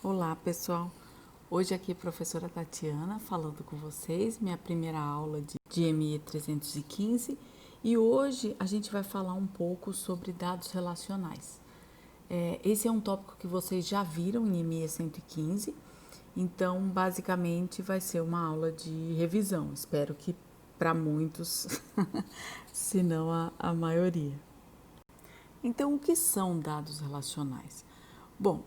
Olá, pessoal. Hoje aqui a professora Tatiana falando com vocês, minha primeira aula de ME 315, e hoje a gente vai falar um pouco sobre dados relacionais. Esse é um tópico que vocês já viram em ME 115, então basicamente vai ser uma aula de revisão. Espero que para muitos, se não a maioria. Então, o que são dados relacionais? Bom,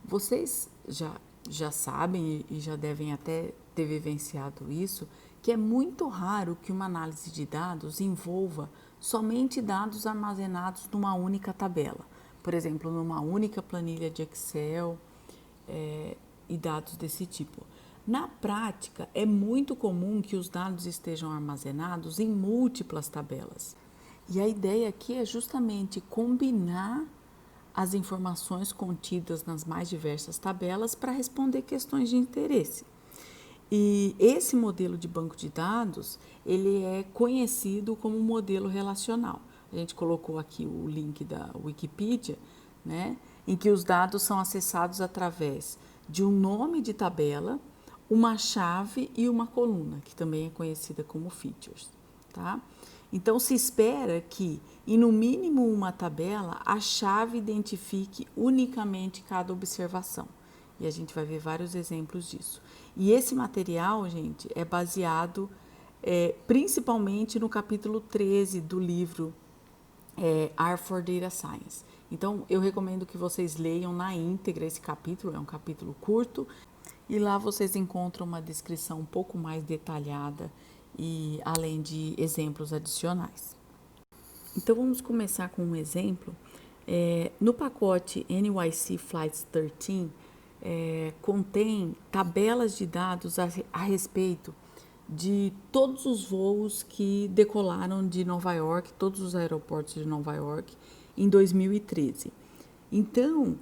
vocês já sabem e já devem até ter vivenciado isso, que é muito raro que uma análise de dados envolva somente dados armazenados numa única tabela. Por exemplo, numa única planilha de Excel e dados desse tipo. Na prática, é muito comum que os dados estejam armazenados em múltiplas tabelas. E a ideia aqui é justamente combinar as informações contidas nas mais diversas tabelas para responder questões de interesse. E esse modelo de banco de dados, ele é conhecido como modelo relacional. A gente colocou aqui o link da Wikipedia, né, em que os dados são acessados através de um nome de tabela, uma chave e uma coluna, que também é conhecida como features, tá? Então se espera que, em no mínimo uma tabela, a chave identifique unicamente cada observação. E a gente vai ver vários exemplos disso. E esse material, gente, é baseado principalmente no capítulo 13 do livro R for Data Science. Então, eu recomendo que vocês leiam na íntegra esse capítulo, é um capítulo curto, e lá vocês encontram uma descrição um pouco mais detalhada e além de exemplos adicionais. Então, vamos começar com um exemplo. No pacote NYC Flights 13, contém tabelas de dados a respeito de todos os voos que decolaram de Nova York, todos os aeroportos de Nova York, em 2013. Então,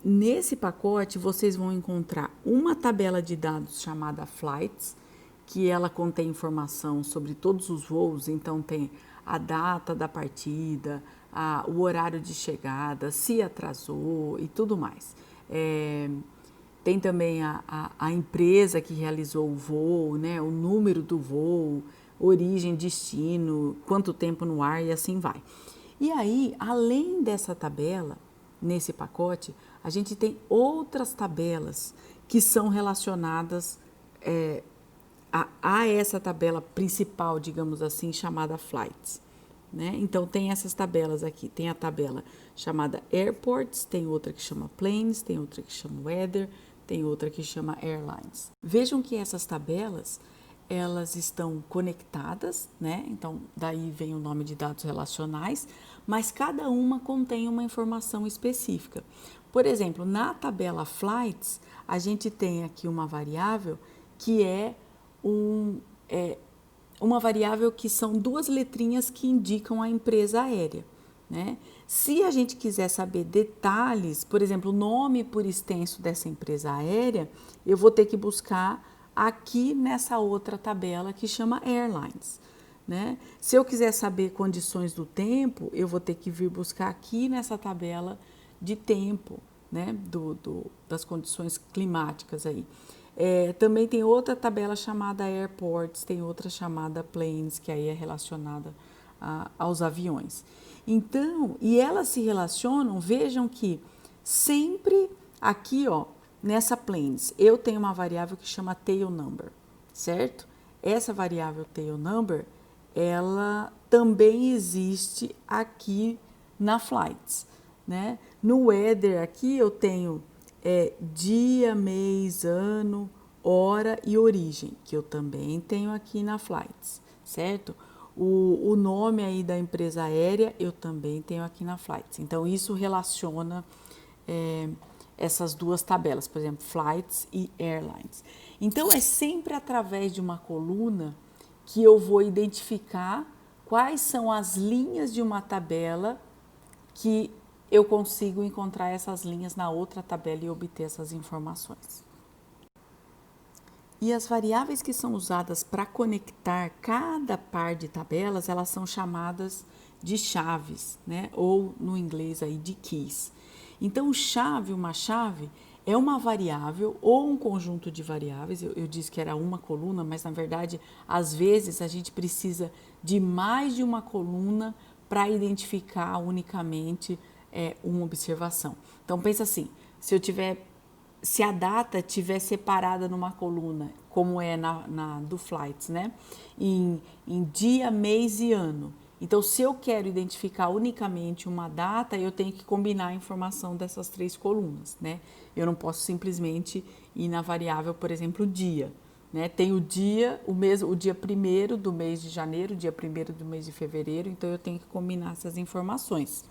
nesse pacote vocês vão encontrar uma tabela de dados chamada Flights, que ela contém informação sobre todos os voos, então tem a data da partida, o horário de chegada, se atrasou e tudo mais. Tem também a empresa que realizou o voo, né, o número do voo, origem, destino, quanto tempo no ar e assim vai. E aí, além dessa tabela, nesse pacote, a gente tem outras tabelas que são relacionadas a essa tabela principal, digamos assim, chamada Flights. Né? Então, tem essas tabelas aqui. Tem a tabela chamada Airports, tem outra que chama Planes, tem outra que chama Weather, tem outra que chama Airlines. Vejam que essas tabelas, elas estão conectadas, né? Então, daí vem o nome de dados relacionais, mas cada uma contém uma informação específica. Por exemplo, na tabela Flights, a gente tem aqui uma variável que é uma variável que são duas letrinhas que indicam a empresa aérea. Né? Se a gente quiser saber detalhes, por exemplo, o nome por extenso dessa empresa aérea, eu vou ter que buscar aqui nessa outra tabela que chama Airlines. Né? Se eu quiser saber condições do tempo, eu vou ter que vir buscar aqui nessa tabela de tempo, né? Das condições climáticas aí. Também tem outra tabela chamada Airports, tem outra chamada Planes, que aí é relacionada aos aviões. Então, e elas se relacionam, vejam que sempre aqui, ó, nessa Planes, eu tenho uma variável que chama tail number, certo? Essa variável tail number, ela também existe aqui na Flights, né? No Weather aqui eu tenho dia, mês, ano, hora e origem, que eu também tenho aqui na Flights, certo? O nome aí da empresa aérea eu também tenho aqui na Flights. Então, isso relaciona essas duas tabelas, por exemplo, Flights e Airlines. Então, é sempre através de uma coluna que eu vou identificar quais são as linhas de uma tabela que eu consigo encontrar essas linhas na outra tabela e obter essas informações. E as variáveis que são usadas para conectar cada par de tabelas, elas são chamadas de chaves, né? Ou no inglês aí de keys. Então, uma chave é uma variável ou um conjunto de variáveis. Eu disse que era uma coluna, mas na verdade, às vezes a gente precisa de mais de uma coluna para identificar unicamente uma observação. Então pensa assim, se a data tiver separada numa coluna, como é na do Flights, né? Em dia, mês e ano. Então, se eu quero identificar unicamente uma data, eu tenho que combinar a informação dessas 3 colunas, né? Eu não posso simplesmente ir na variável, por exemplo, dia, né? Tem o dia, o dia 1º do mês de janeiro, o dia 1º do mês de fevereiro, então eu tenho que combinar essas informações.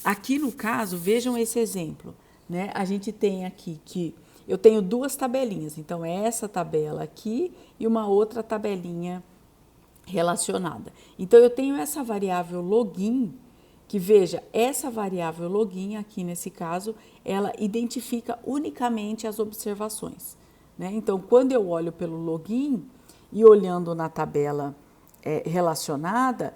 Aqui no caso, vejam esse exemplo, né? A gente tem aqui que eu tenho 2 tabelinhas, então é essa tabela aqui e uma outra tabelinha relacionada. Então, eu tenho essa variável login, que veja, essa variável login aqui nesse caso, ela identifica unicamente as observações, né? Então, quando eu olho pelo login e olhando na tabela relacionada,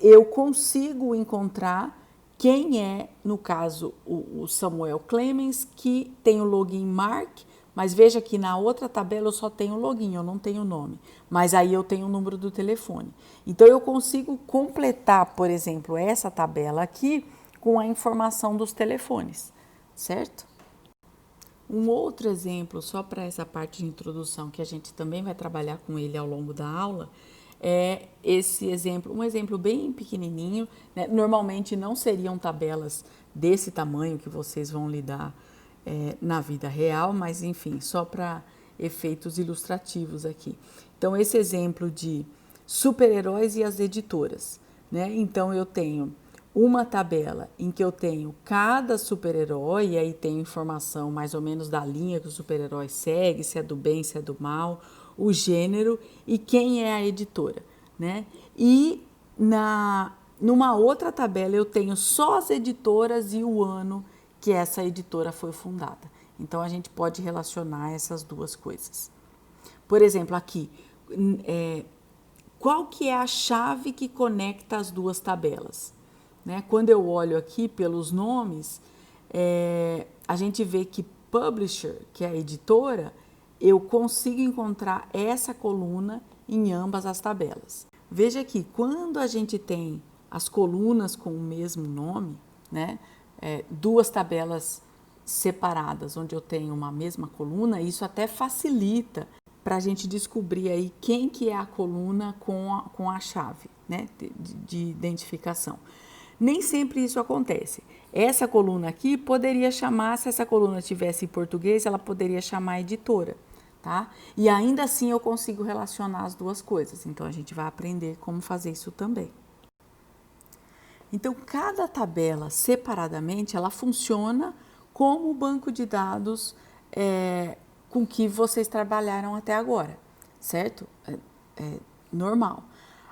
eu consigo encontrar quem é, no caso, o Samuel Clemens, que tem o login Mark, mas veja que na outra tabela eu só tenho o login, eu não tenho o nome, mas aí eu tenho o número do telefone. Então eu consigo completar, por exemplo, essa tabela aqui com a informação dos telefones, certo? Um outro exemplo, só para essa parte de introdução, que a gente também vai trabalhar com ele ao longo da aula, é esse exemplo, um exemplo bem pequenininho, né? Normalmente não seriam tabelas desse tamanho que vocês vão lidar na vida real, mas enfim, só para efeitos ilustrativos aqui. Então, esse exemplo de super-heróis e as editoras, né? Então, eu tenho uma tabela em que eu tenho cada super-herói, e aí tem informação mais ou menos da linha que o super-herói segue, se é do bem, se é do mal, o gênero e quem é a editora, né? E numa outra tabela eu tenho só as editoras e o ano que essa editora foi fundada. Então, a gente pode relacionar essas duas coisas. Por exemplo, aqui, qual que é a chave que conecta as duas tabelas? Né? Quando eu olho aqui pelos nomes, a gente vê que Publisher, que é a editora, eu consigo encontrar essa coluna em ambas as tabelas. Veja aqui, quando a gente tem as colunas com o mesmo nome, né? 2 tabelas separadas, onde eu tenho uma mesma coluna, isso até facilita para a gente descobrir aí quem que é a coluna com a chave, né, de identificação. Nem sempre isso acontece. Essa coluna aqui poderia chamar, se essa coluna tivesse em português, ela poderia chamar editora, tá? E ainda assim eu consigo relacionar as duas coisas, então a gente vai aprender como fazer isso também. Então, cada tabela separadamente, ela funciona como o banco de dados com que vocês trabalharam até agora, certo? Normal.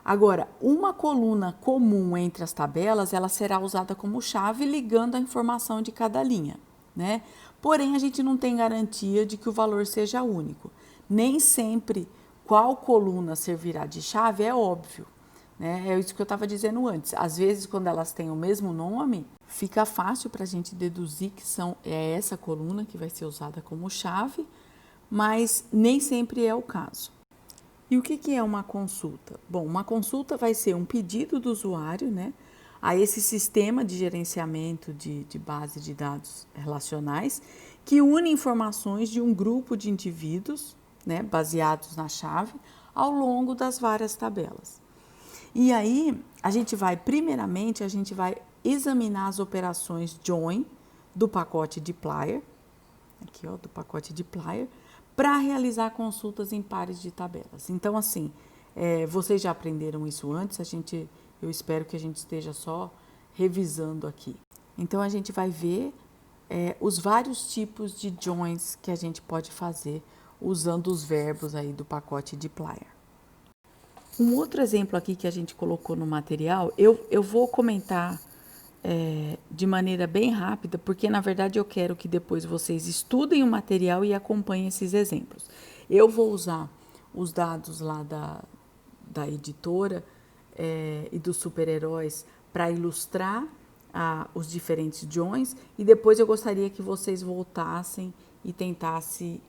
Agora, uma coluna comum entre as tabelas, ela será usada como chave ligando a informação de cada linha, né? Porém, a gente não tem garantia de que o valor seja único. Nem sempre qual coluna servirá de chave é óbvio. Né? É isso que eu estava dizendo antes. Às vezes, quando elas têm o mesmo nome, fica fácil para a gente deduzir que é essa coluna que vai ser usada como chave, mas nem sempre é o caso. E o que é uma consulta? Bom, uma consulta vai ser um pedido do usuário, né, a esse sistema de gerenciamento de base de dados relacionais que une informações de um grupo de indivíduos, né, baseados na chave, ao longo das várias tabelas. E aí, primeiramente, a gente vai examinar as operações join do pacote dplyr, aqui ó, do pacote dplyr, para realizar consultas em pares de tabelas. Então, assim, vocês já aprenderam isso antes, eu espero que a gente esteja só revisando aqui. Então, a gente vai ver os vários tipos de joins que a gente pode fazer usando os verbos aí do pacote dplyr. Um outro exemplo aqui que a gente colocou no material, eu vou comentar de maneira bem rápida, porque na verdade eu quero que depois vocês estudem o material e acompanhem esses exemplos. Eu vou usar os dados lá da editora e dos super-heróis para ilustrar os diferentes joins e depois eu gostaria que vocês voltassem e tentassem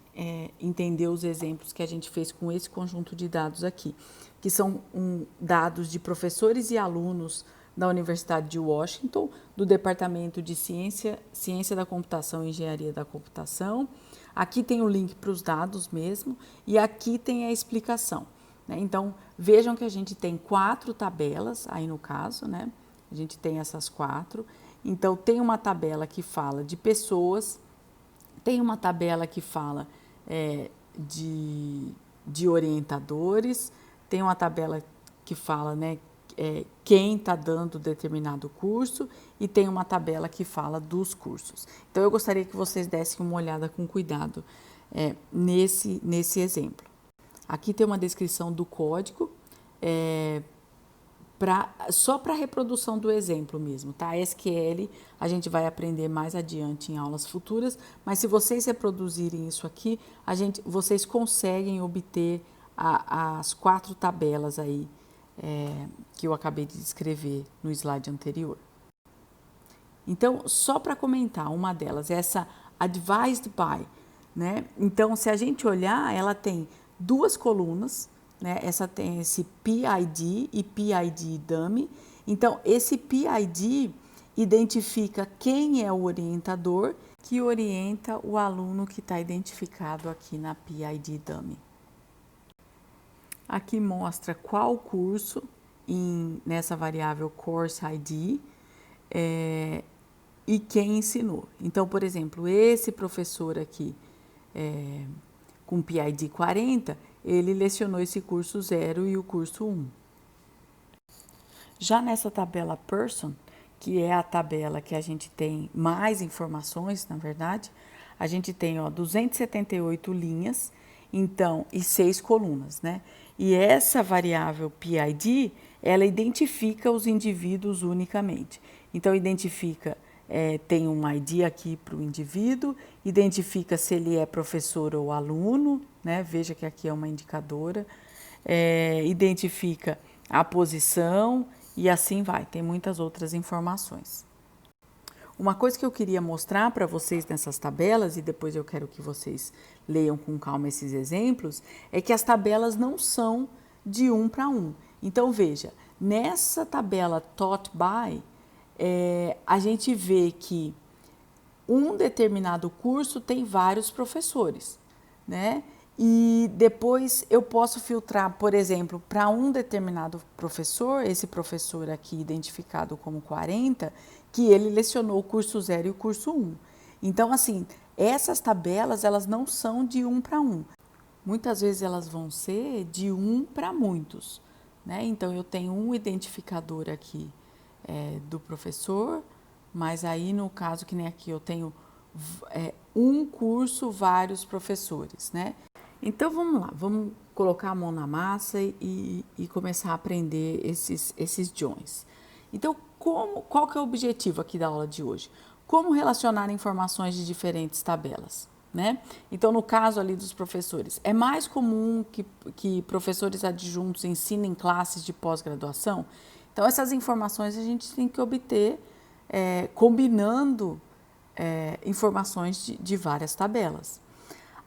entender os exemplos que a gente fez com esse conjunto de dados aqui, que são dados de professores e alunos da Universidade de Washington, do Departamento de Ciência da Computação e Engenharia da Computação. Aqui tem o link para os dados mesmo e aqui tem a explicação, né? Então, vejam que a gente tem 4 tabelas aí no caso, né? A gente tem essas 4. Então, tem uma tabela que fala de pessoas, tem uma tabela que fala de orientadores, tem uma tabela que fala, né, quem está dando determinado curso e tem uma tabela que fala dos cursos. Então, eu gostaria que vocês dessem uma olhada com cuidado nesse exemplo. Aqui tem uma descrição do código, só para reprodução do exemplo mesmo, tá? SQL a gente vai aprender mais adiante em aulas futuras, mas se vocês reproduzirem isso aqui, vocês conseguem obter as 4 tabelas aí que eu acabei de descrever no slide anterior. Então, só para comentar, uma delas, essa advised by, né? Então, se a gente olhar, ela tem 2 colunas, né? Essa tem esse PID e PID dummy. Então, esse PID identifica quem é o orientador que orienta o aluno que está identificado aqui na PID dummy. Aqui mostra qual curso nessa variável course ID e quem ensinou. Então, por exemplo, esse professor aqui com PID 40, ele lecionou esse curso 0 e o curso 1. Já nessa tabela person, que é a tabela que a gente tem mais informações, na verdade, a gente tem 278 linhas, então, e 6 colunas, né? E essa variável PID, ela identifica os indivíduos unicamente. Então, identifica, tem um ID aqui para o indivíduo, identifica se ele é professor ou aluno, né? Veja que aqui é uma indicadora, identifica a posição e assim vai, tem muitas outras informações. Uma coisa que eu queria mostrar para vocês nessas tabelas, e depois eu quero que vocês leiam com calma esses exemplos, é que as tabelas não são de 1 para 1. Então, veja, nessa tabela taught by, a gente vê que um determinado curso tem vários professores, né? E depois eu posso filtrar, por exemplo, para um determinado professor, esse professor aqui identificado como 40, que ele lecionou o curso 0 e o curso 1. Então, assim, essas tabelas, elas não são de 1 para 1. Muitas vezes elas vão ser de 1 para muitos, né? Então, eu tenho um identificador aqui do professor, mas aí no caso que nem aqui eu tenho um curso, vários professores, né? Então, vamos lá, vamos colocar a mão na massa e começar a aprender esses joins. Então, qual que é o objetivo aqui da aula de hoje? Como relacionar informações de diferentes tabelas, né? Então, no caso ali dos professores, é mais comum que professores adjuntos ensinem classes de pós-graduação? Então, essas informações a gente tem que obter combinando informações de várias tabelas.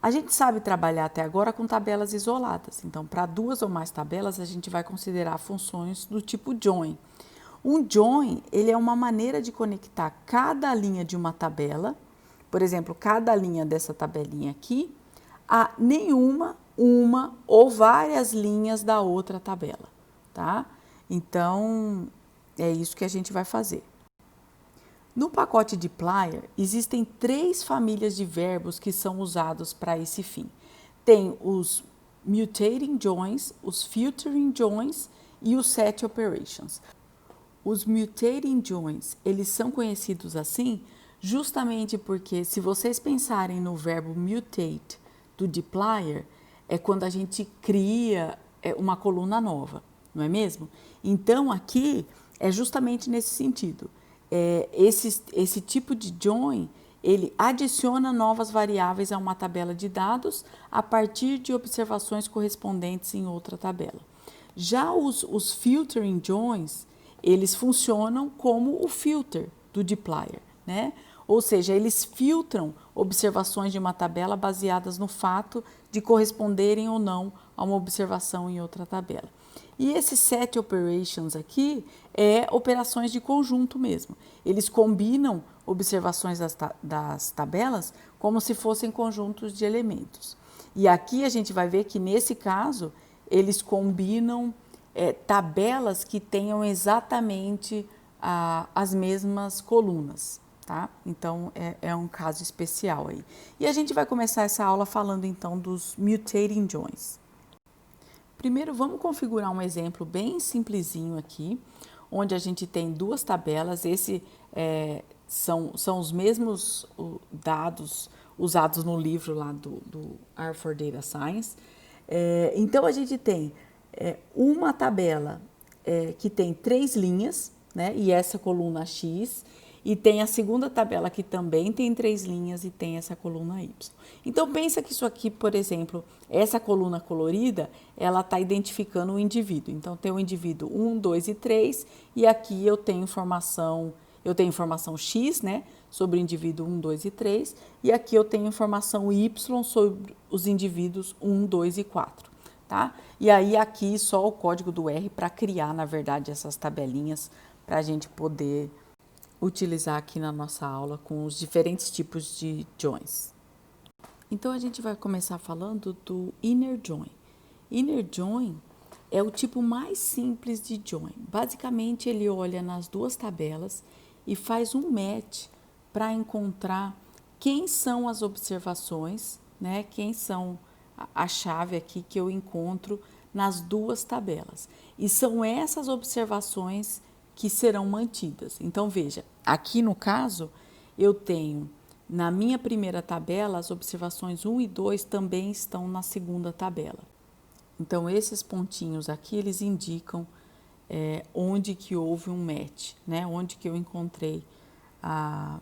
A gente sabe trabalhar até agora com tabelas isoladas, então para 2 ou mais tabelas a gente vai considerar funções do tipo join. Um join, ele é uma maneira de conectar cada linha de uma tabela, por exemplo, cada linha dessa tabelinha aqui, a nenhuma, uma ou várias linhas da outra tabela, tá? Então, é isso que a gente vai fazer. No pacote dplyr, existem 3 famílias de verbos que são usados para esse fim. Tem os mutating joins, os filtering joins e os set operations. Os mutating joins, eles são conhecidos assim justamente porque, se vocês pensarem no verbo mutate do dplyr, é quando a gente cria uma coluna nova, não é mesmo? Então, aqui é justamente nesse sentido. Esse tipo de join, ele adiciona novas variáveis a uma tabela de dados a partir de observações correspondentes em outra tabela. Já os filtering joins, eles funcionam como o filter, do dplyr, né? Ou seja, eles filtram observações de uma tabela baseadas no fato de corresponderem ou não a uma observação em outra tabela. E esse set operations aqui é operações de conjunto mesmo. Eles combinam observações das tabelas como se fossem conjuntos de elementos. E aqui a gente vai ver que nesse caso eles combinam tabelas que tenham exatamente as mesmas colunas. Tá? Então, é um caso especial aí. E a gente vai começar essa aula falando então dos mutating joins. Primeiro, vamos configurar um exemplo bem simplesinho aqui, onde a gente tem duas tabelas. São os mesmos dados usados no livro lá do R for Data Science. Então, a gente tem uma tabela que tem 3 linhas, né? E essa coluna X, e tem a segunda tabela que também tem 3 linhas e tem essa coluna Y. Então, pensa que isso aqui, por exemplo, essa coluna colorida, ela está identificando o indivíduo. Então, tem o indivíduo 1, 2 e 3, e aqui eu tenho informação X, né, sobre o indivíduo 1, 2 e 3, e aqui eu tenho informação Y sobre os indivíduos 1, 2 e 4. Tá? E aí aqui só o código do R para criar, na verdade, essas tabelinhas para a gente poder utilizar aqui na nossa aula com os diferentes tipos de joins. Então, a gente vai começar falando do inner join. Inner join é o tipo mais simples de join. Basicamente, ele olha nas duas tabelas e faz um match para encontrar quem são as observações, né? Quem são a chave aqui que eu encontro nas duas tabelas. E são essas observações que serão mantidas. Então, veja, aqui no caso, eu tenho na minha primeira tabela, as observações 1 e 2 também estão na segunda tabela. Então, esses pontinhos aqui, eles indicam onde que houve um match, né? Onde que eu encontrei a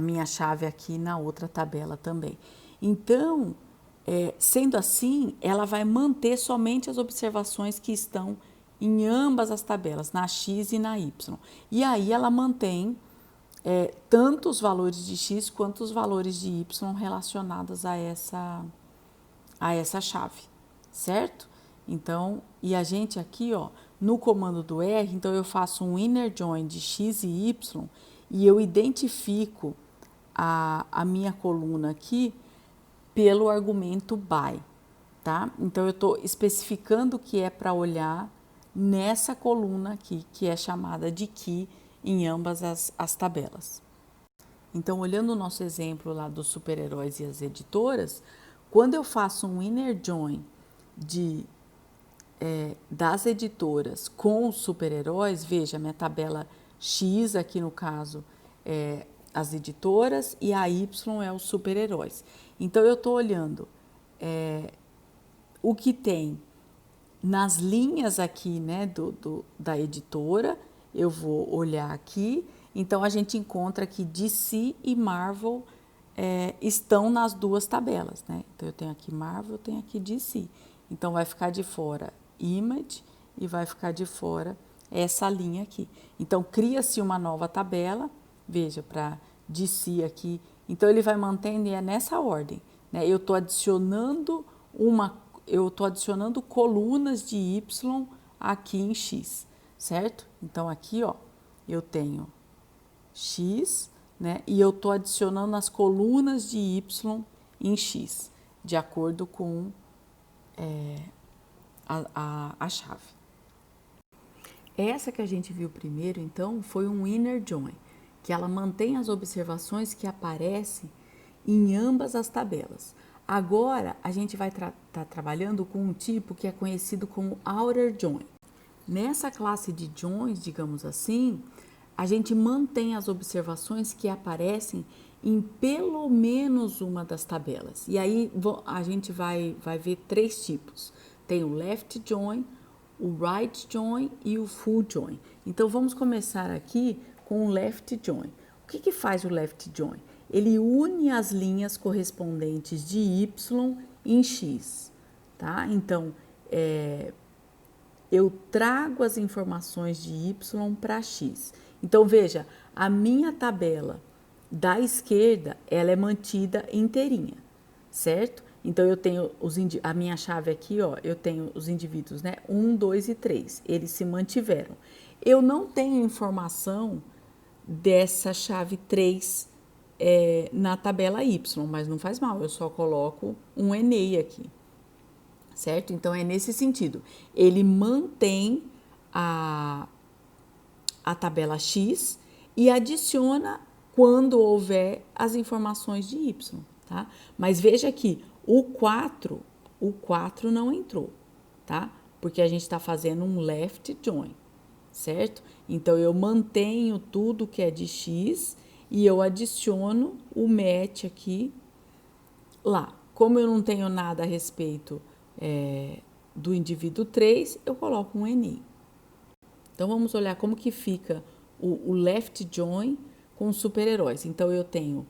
minha chave aqui na outra tabela também. Então, sendo assim, ela vai manter somente as observações que estão em ambas as tabelas, na X e na Y. E aí ela mantém tanto os valores de X quanto os valores de Y relacionados a essa chave, certo? Então, e a gente aqui, ó, no comando do R, então eu faço um inner join de X e Y e eu identifico a minha coluna aqui pelo argumento by, tá? Então, eu estou especificando que é para olhar nessa coluna aqui, que é chamada de key em ambas as tabelas. Então, olhando o nosso exemplo lá dos super-heróis e as editoras, quando eu faço um inner join das editoras com os super-heróis, veja, minha tabela X aqui no caso é as editoras e a Y é os super-heróis. Então, eu estou olhando o que tem nas linhas aqui, né, da editora, eu vou olhar aqui. Então, a gente encontra que DC e Marvel estão nas duas tabelas, né? Então, eu tenho aqui Marvel, eu tenho aqui DC. Então, vai ficar de fora Image e vai ficar de fora essa linha aqui. Então, cria-se uma nova tabela, veja, para DC aqui. Então, ele vai mantendo e é nessa ordem, né? Eu estou adicionando colunas de Y aqui em X, certo? Então, aqui, ó, eu tenho X, né? E eu estou adicionando as colunas de Y em X, de acordo com a chave. Essa que a gente viu primeiro, então, foi um inner join, que ela mantém as observações que aparecem em ambas as tabelas. Agora, a gente vai estar trabalhando com um tipo que é conhecido como outer join. Nessa classe de joins, digamos assim, a gente mantém as observações que aparecem em pelo menos uma das tabelas. E aí a gente vai ver 3 tipos. Tem o left join, o right join e o full join. Então, vamos começar aqui com o left join. O que faz o left join? Ele une as linhas correspondentes de Y em X, tá? Então, eu trago as informações de Y para X. Então, veja, a minha tabela da esquerda, ela é mantida inteirinha, certo? Então, eu tenho a minha chave aqui, ó, eu tenho os indivíduos, né? 1, 2 e 3, eles se mantiveram. Eu não tenho informação dessa chave 3 na tabela Y, mas não faz mal, eu só coloco um ENEI aqui, certo? Então, é nesse sentido. Ele mantém a tabela X e adiciona quando houver as informações de Y, tá? Mas veja aqui, o 4 não entrou, tá? Porque a gente está fazendo um left join, certo? Então, eu mantenho tudo que é de X e eu adiciono o match aqui lá. Como eu não tenho nada a respeito do indivíduo 3, eu coloco um ENEI. Então, vamos olhar como que fica o left join com os super-heróis. Então, eu tenho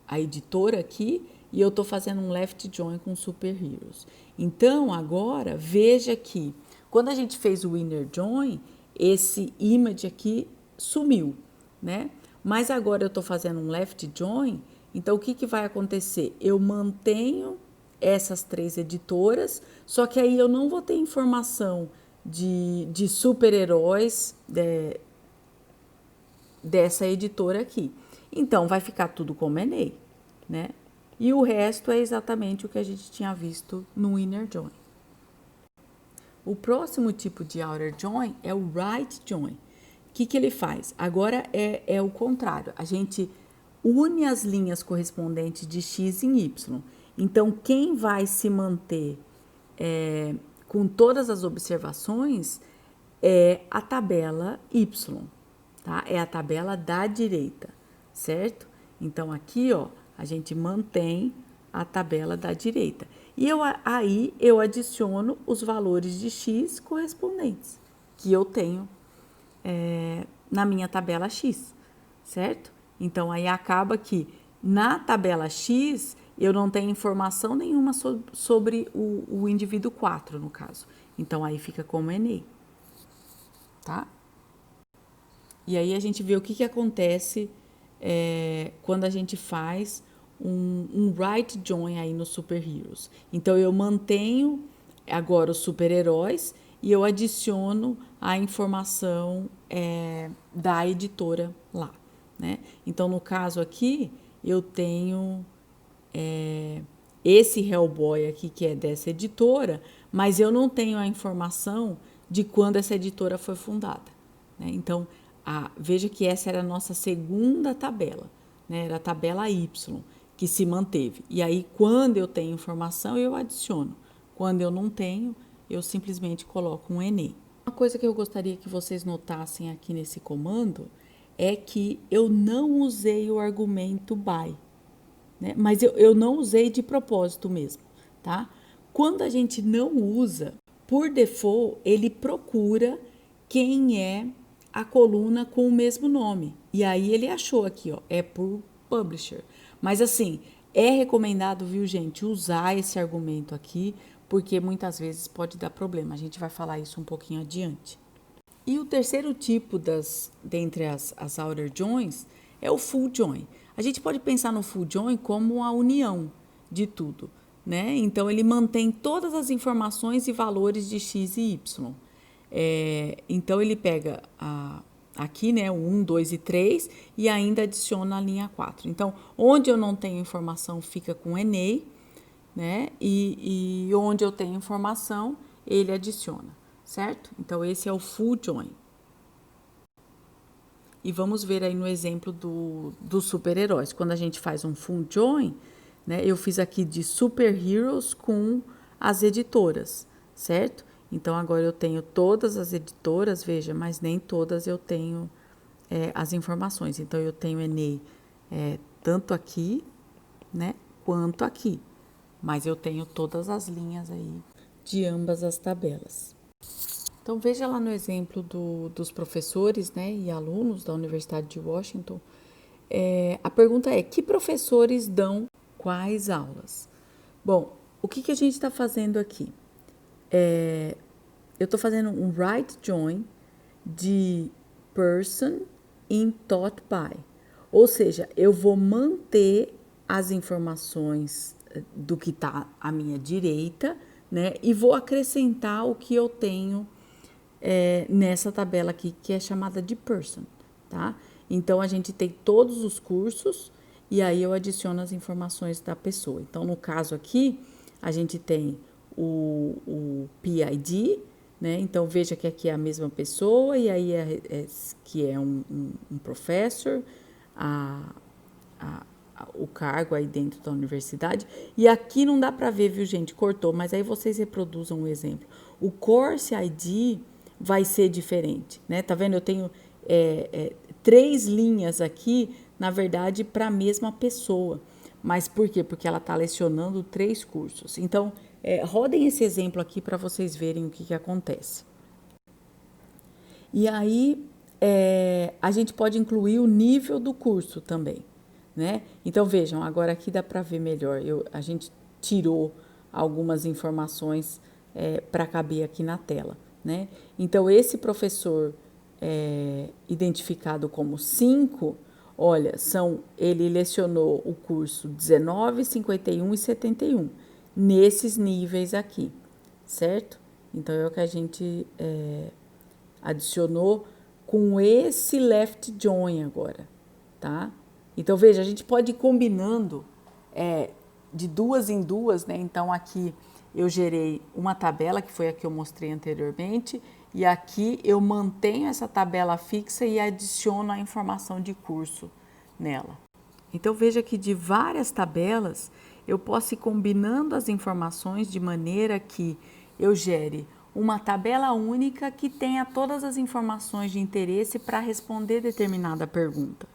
a editora aqui e eu estou fazendo um left join com super-heroes. Então, agora, veja que quando a gente fez o inner join, esse image aqui sumiu, né? Mas agora eu estou fazendo um left join, então o que, que vai acontecer? Eu mantenho essas 3 editoras, só que aí eu não vou ter informação de super-heróis dessa editora aqui. Então, vai ficar tudo como ENEI, né? E o resto é exatamente o que a gente tinha visto no inner join. O próximo tipo de outer join é o right join. O que ele faz? Agora é o contrário. A gente une as linhas correspondentes de X em Y. Então, quem vai se manter com todas as observações é a tabela Y, tá? É a tabela da direita, certo? Então, aqui, ó, a gente mantém a tabela da direita. E aí eu adiciono os valores de X correspondentes que eu tenho na minha tabela X, certo? Então, aí acaba que na tabela X eu não tenho informação nenhuma sobre o indivíduo 4, no caso. Então, aí fica como ENEI, tá? E aí a gente vê o que acontece quando a gente faz um right join aí nos super-heroes. Então, eu mantenho agora os super-heróis e eu adiciono a informação da editora lá, né? Então, no caso aqui, eu tenho esse Hellboy aqui, que é dessa editora, mas eu não tenho a informação de quando essa editora foi fundada, né? Então, veja que essa era a nossa segunda tabela, né? Era a tabela Y, que se manteve. E aí, quando eu tenho informação, eu adiciono. Quando eu não tenho, eu simplesmente coloco um ENEI. Uma coisa que eu gostaria que vocês notassem aqui nesse comando é que eu não usei o argumento by, né? Mas eu não usei de propósito mesmo, tá? Quando a gente não usa, por default, ele procura quem é a coluna com o mesmo nome. E aí ele achou aqui, ó, é por publisher. Mas assim, é recomendado, viu, gente, usar esse argumento aqui, porque muitas vezes pode dar problema. A gente vai falar isso um pouquinho adiante. E o terceiro tipo dentre as outer joins é o full join. A gente pode pensar no full join como a união de tudo, né? Então, ele mantém todas as informações e valores de X e Y. Então, ele pega aqui, né, o 1, 2 e 3 e ainda adiciona a linha 4. Então, onde eu não tenho informação fica com ENEI, né? E onde eu tenho informação, ele adiciona, certo? Então, esse é o full join. E vamos ver aí no exemplo dos super-heróis. Quando a gente faz um full join, né? Eu fiz aqui de super-heroes com as editoras, certo? Então, agora eu tenho todas as editoras, veja, mas nem todas eu tenho as informações. Então, eu tenho ENEI tanto aqui, né, quanto aqui. Mas eu tenho todas as linhas aí de ambas as tabelas. Então, veja lá no exemplo dos professores, né, e alunos da Universidade de Washington. A pergunta é, que professores dão quais aulas? Bom, o que a gente está fazendo aqui? Eu estou fazendo um right join de person in taught by. Ou seja, eu vou manter as informações do que está à minha direita, né? E vou acrescentar o que eu tenho nessa tabela aqui, que é chamada de person, tá? Então, a gente tem todos os cursos e aí eu adiciono as informações da pessoa. Então, no caso aqui, a gente tem o PID, né? Então, veja que aqui é a mesma pessoa e aí que é um professor, o cargo aí dentro da universidade. E aqui não dá para ver, viu, gente? Cortou, mas aí vocês reproduzam um exemplo. O Course ID vai ser diferente, né? Tá vendo? Eu tenho 3 linhas aqui, na verdade, para a mesma pessoa. Mas por quê? Porque ela está lecionando 3 cursos. Então, rodem esse exemplo aqui para vocês verem o que acontece. E aí, a gente pode incluir o nível do curso também, né? Então, vejam, agora aqui dá para ver melhor. A gente tirou algumas informações para caber aqui na tela, né? Então, esse professor identificado como 5, olha, ele lecionou o curso 19, 51 e 71, nesses níveis aqui, certo? Então, é o que a gente adicionou com esse left join agora, tá? Então, veja, a gente pode ir combinando de 2 em 2, né? Então, aqui eu gerei uma tabela, que foi a que eu mostrei anteriormente, e aqui eu mantenho essa tabela fixa e adiciono a informação de curso nela. Então, veja que de várias tabelas, eu posso ir combinando as informações de maneira que eu gere uma tabela única que tenha todas as informações de interesse para responder determinada pergunta.